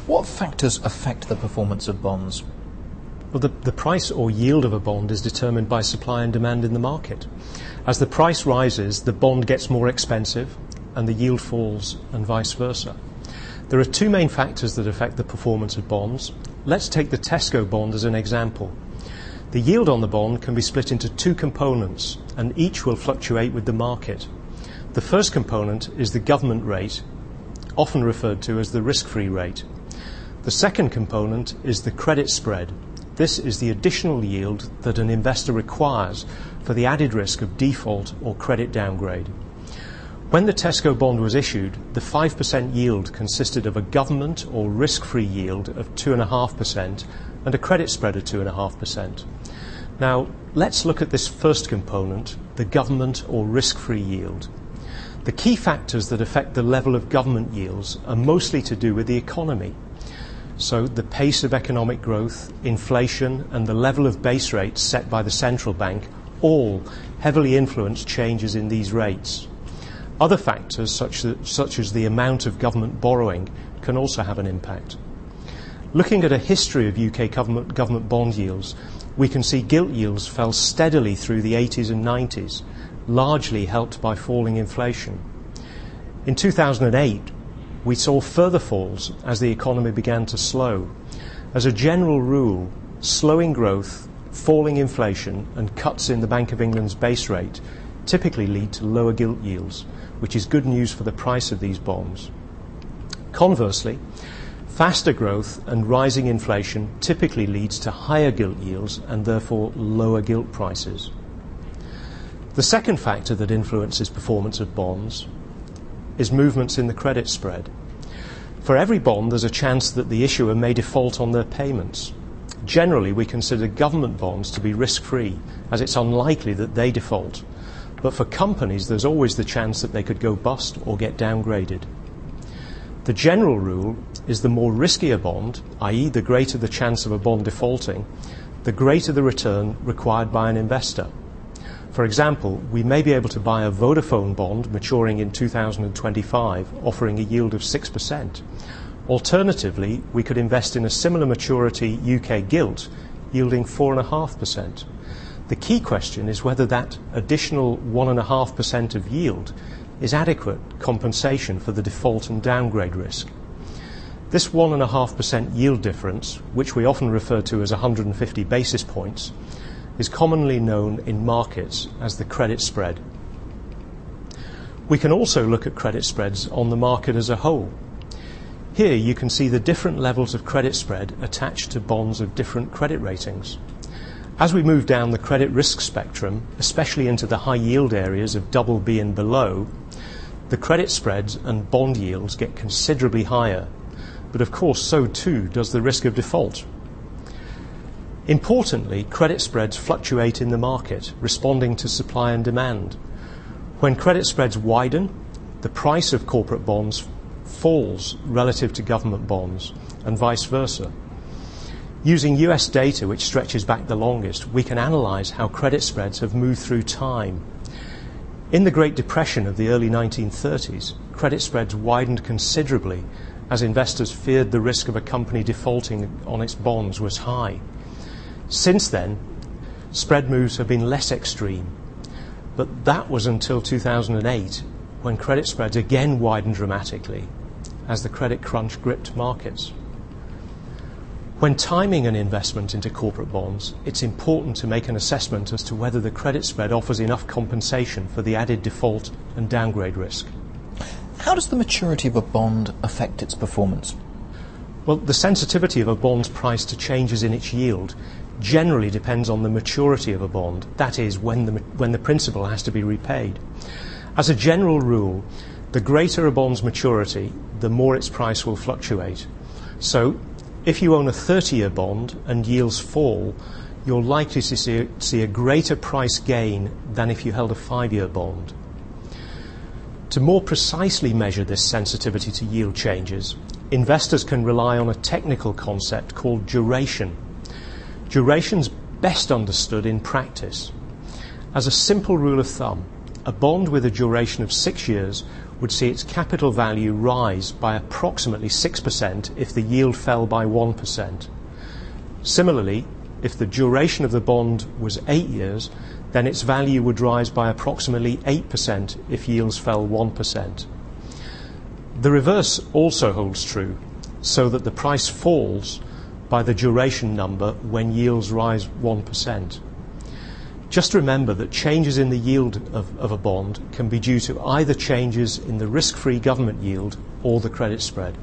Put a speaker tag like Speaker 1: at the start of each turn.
Speaker 1: What factors affect the performance of bonds?
Speaker 2: Well, the price or yield of a bond is determined by supply and demand in the market. As the price rises, the bond gets more expensive and the yield falls, and vice versa. There are two main factors that affect the performance of bonds. Let's take the Tesco bond as an example. The yield on the bond can be split into two components, and each will fluctuate with the market. The first component is the government rate, often referred to as the risk-free rate. The second component is the credit spread. This is the additional yield that an investor requires for the added risk of default or credit downgrade. When the Tesco bond was issued, the 5% yield consisted of a government or risk-free yield of 2.5% and a credit spread of 2.5%. Now, let's look at this first component, the government or risk-free yield. The key factors that affect the level of government yields are mostly to do with the economy. So the pace of economic growth, inflation, and the level of base rates set by the central bank all heavily influence changes in these rates. Other factors, such as the amount of government borrowing, can also have an impact. Looking at a history of UK government bond yields, we can see gilt yields fell steadily through the 80s and 90s, largely helped by falling inflation. In 2008, we saw further falls as the economy began to slow. As a general rule, slowing growth, falling inflation, and cuts in the Bank of England's base rate typically lead to lower gilt yields, which is good news for the price of these bonds. Conversely, faster growth and rising inflation typically leads to higher gilt yields and therefore lower gilt prices. The second factor that influences performance of bonds is movements in the credit spread. For every bond, there's a chance that the issuer may default on their payments. Generally, we consider government bonds to be risk-free, as it's unlikely that they default. But for companies, there's always the chance that they could go bust or get downgraded. The general rule is the more risky a bond, i.e. the greater the chance of a bond defaulting, the greater the return required by an investor. For example, we may be able to buy a Vodafone bond maturing in 2025, offering a yield of 6%. Alternatively, we could invest in a similar maturity UK gilt, yielding 4.5%. The key question is whether that additional 1.5% of yield is adequate compensation for the default and downgrade risk. This 1.5% yield difference, which we often refer to as 150 basis points, is commonly known in markets as the credit spread. We can also look at credit spreads on the market as a whole. Here you can see the different levels of credit spread attached to bonds of different credit ratings. As we move down the credit risk spectrum, especially into the high yield areas of BB and below, the credit spreads and bond yields get considerably higher. But of course, so too does the risk of default. Importantly, credit spreads fluctuate in the market, responding to supply and demand. When credit spreads widen, the price of corporate bonds falls relative to government bonds, and vice versa. Using US data, which stretches back the longest, we can analyse how credit spreads have moved through time. In the Great Depression of the early 1930s, credit spreads widened considerably as investors feared the risk of a company defaulting on its bonds was high. Since then, spread moves have been less extreme, but that was until 2008, when credit spreads again widened dramatically as the credit crunch gripped markets. When timing an investment into corporate bonds, it's important to make an assessment as to whether the credit spread offers enough compensation for the added default and downgrade risk.
Speaker 1: How does the maturity of a bond affect its performance?
Speaker 2: Well, the sensitivity of a bond's price to changes in its yield generally depends on the maturity of a bond, that is, when the principal has to be repaid. As a general rule, the greater a bond's maturity, the more its price will fluctuate. So, if you own a 30-year bond and yields fall, you're likely to see a greater price gain than if you held a 5-year bond. To more precisely measure this sensitivity to yield changes, investors can rely on a technical concept called duration. Duration's best understood in practice. As a simple rule of thumb, a bond with a duration of 6 years would see its capital value rise by approximately 6% if the yield fell by 1%. Similarly, if the duration of the bond was 8 years, then its value would rise by approximately 8% if yields fell 1%. The reverse also holds true, so that the price falls by the duration number when yields rise 1%. Just remember that changes in the yield of a bond can be due to either changes in the risk-free government yield or the credit spread.